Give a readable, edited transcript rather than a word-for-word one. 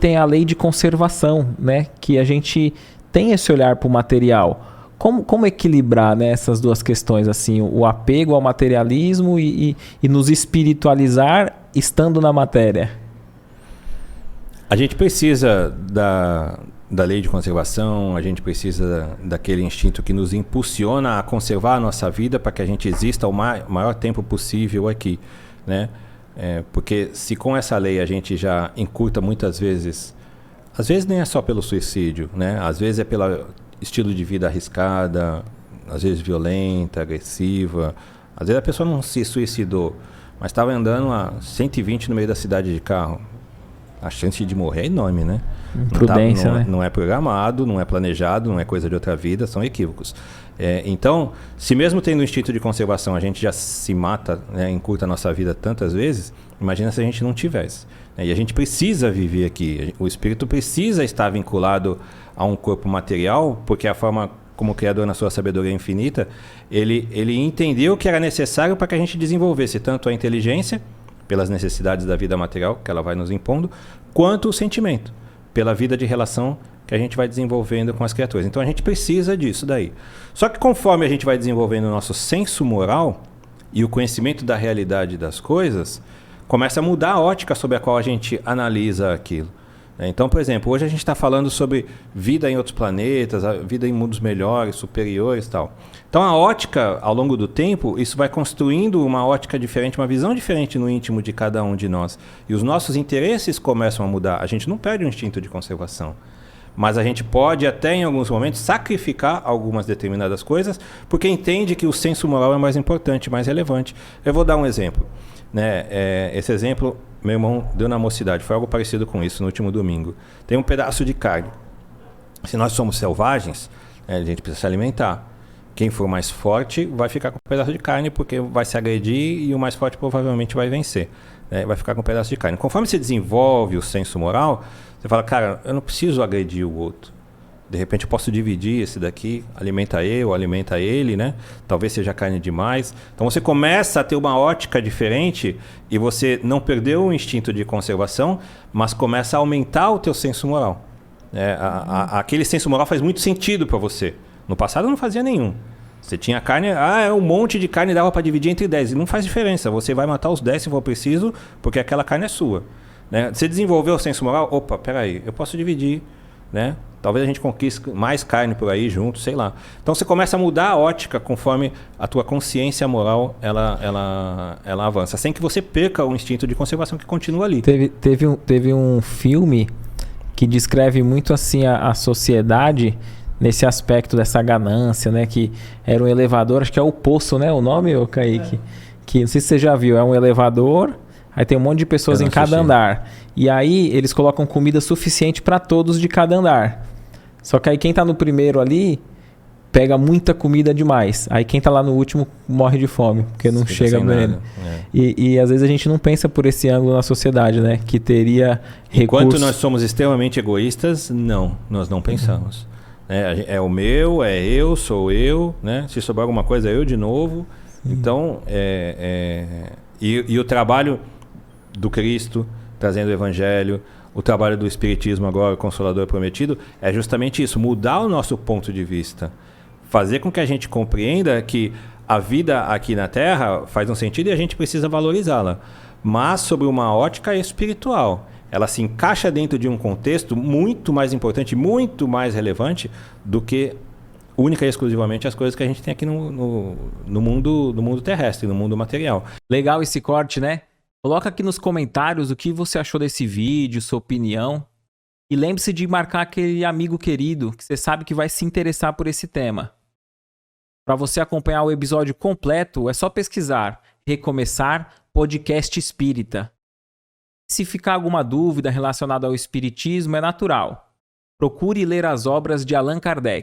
tem a lei de conservação, né? Que a gente tem esse olhar para o material. Como equilibrar, né, essas duas questões, assim, o apego ao materialismo e nos espiritualizar estando na matéria? A gente precisa da lei de conservação, a gente precisa daquele instinto que nos impulsiona a conservar a nossa vida para que a gente exista o maior tempo possível aqui, né? Porque se com essa lei a gente já encurta muitas vezes, às vezes nem é só pelo suicídio, né? Às vezes é pelo estilo de vida arriscada, às vezes violenta, agressiva. Às vezes a pessoa não se suicidou, mas estava andando a 120 no meio da cidade de carro. A chance de morrer é enorme, né? Imprudência, né? Não é programado, não é planejado, não é coisa de outra vida, são equívocos. Então, se mesmo tendo o instinto de conservação a gente já se mata, né, encurta a nossa vida tantas vezes, imagina se a gente não tivesse. E a gente precisa viver aqui. O espírito precisa estar vinculado a um corpo material, porque a forma como o Criador, na sua sabedoria infinita, ele entendeu que era necessário para que a gente desenvolvesse tanto a inteligência, pelas necessidades da vida material que ela vai nos impondo, quanto o sentimento, pela vida de relação que a gente vai desenvolvendo com as criaturas. Então a gente precisa disso daí. Só que conforme a gente vai desenvolvendo o nosso senso moral e o conhecimento da realidade das coisas, começa a mudar a ótica sobre a qual a gente analisa aquilo. Então, por exemplo, hoje a gente está falando sobre vida em outros planetas, a vida em mundos melhores, superiores e tal. Então, a ótica, ao longo do tempo, isso vai construindo uma ótica diferente, uma visão diferente no íntimo de cada um de nós. E os nossos interesses começam a mudar. A gente não perde o instinto de conservação. Mas a gente pode até, em alguns momentos, sacrificar algumas determinadas coisas, porque entende que o senso moral é mais importante, mais relevante. Eu vou dar um exemplo. Esse exemplo meu irmão deu na mocidade, foi algo parecido com isso no último domingo. Tem um pedaço de carne. Se nós somos selvagens, a gente precisa se alimentar. Quem for mais forte vai ficar com um pedaço de carne porque vai se agredir e o mais forte provavelmente vai vencer. Vai ficar com um pedaço de carne. Conforme você desenvolve o senso moral, você fala, cara, eu não preciso agredir o outro. De repente eu posso dividir esse daqui, alimenta eu, alimenta ele, né? Talvez seja carne demais. Então você começa a ter uma ótica diferente e você não perdeu o instinto de conservação, mas começa a aumentar o teu senso moral. Aquele senso moral faz muito sentido para você. No passado não fazia nenhum. Você tinha carne, um monte de carne dava para dividir entre 10. E não faz diferença, você vai matar os 10 se for preciso, porque aquela carne é sua. Né? Você desenvolveu o senso moral, opa, peraí, eu posso dividir, né? Talvez a gente conquiste mais carne por aí junto, sei lá. Então você começa a mudar a ótica conforme a tua consciência moral ela avança, sem que você perca o instinto de conservação que continua ali. Teve um filme que descreve muito assim a sociedade nesse aspecto dessa ganância, né? Que era um elevador, acho que é o Poço, né? O nome, ô Kaique? Que não sei se você já viu, é um elevador, aí tem um monte de pessoas em cada andar. E aí eles colocam comida suficiente para todos de cada andar. Só que aí quem tá no primeiro ali pega muita comida demais. Aí quem tá lá no último morre de fome, porque não chega nele. E às vezes a gente não pensa por esse ângulo na sociedade, né? Que teria recursos. Enquanto nós somos extremamente egoístas, nós não pensamos. É o meu, é eu, sou eu, né? Se sobrar alguma coisa, é eu de novo. Então, e o trabalho do Cristo, trazendo o Evangelho, o trabalho do Espiritismo agora, o Consolador Prometido, é justamente isso, mudar o nosso ponto de vista. Fazer com que a gente compreenda que a vida aqui na Terra faz um sentido e a gente precisa valorizá-la. Mas sobre uma ótica espiritual. Ela se encaixa dentro de um contexto muito mais importante, muito mais relevante do que única e exclusivamente as coisas que a gente tem aqui no mundo terrestre, no mundo material. Legal esse corte, né? Coloca aqui nos comentários o que você achou desse vídeo, sua opinião. E lembre-se de marcar aquele amigo querido que você sabe que vai se interessar por esse tema. Para você acompanhar o episódio completo, é só pesquisar Recomeçar Podcast Espírita. Se ficar alguma dúvida relacionada ao espiritismo, é natural. Procure ler as obras de Allan Kardec.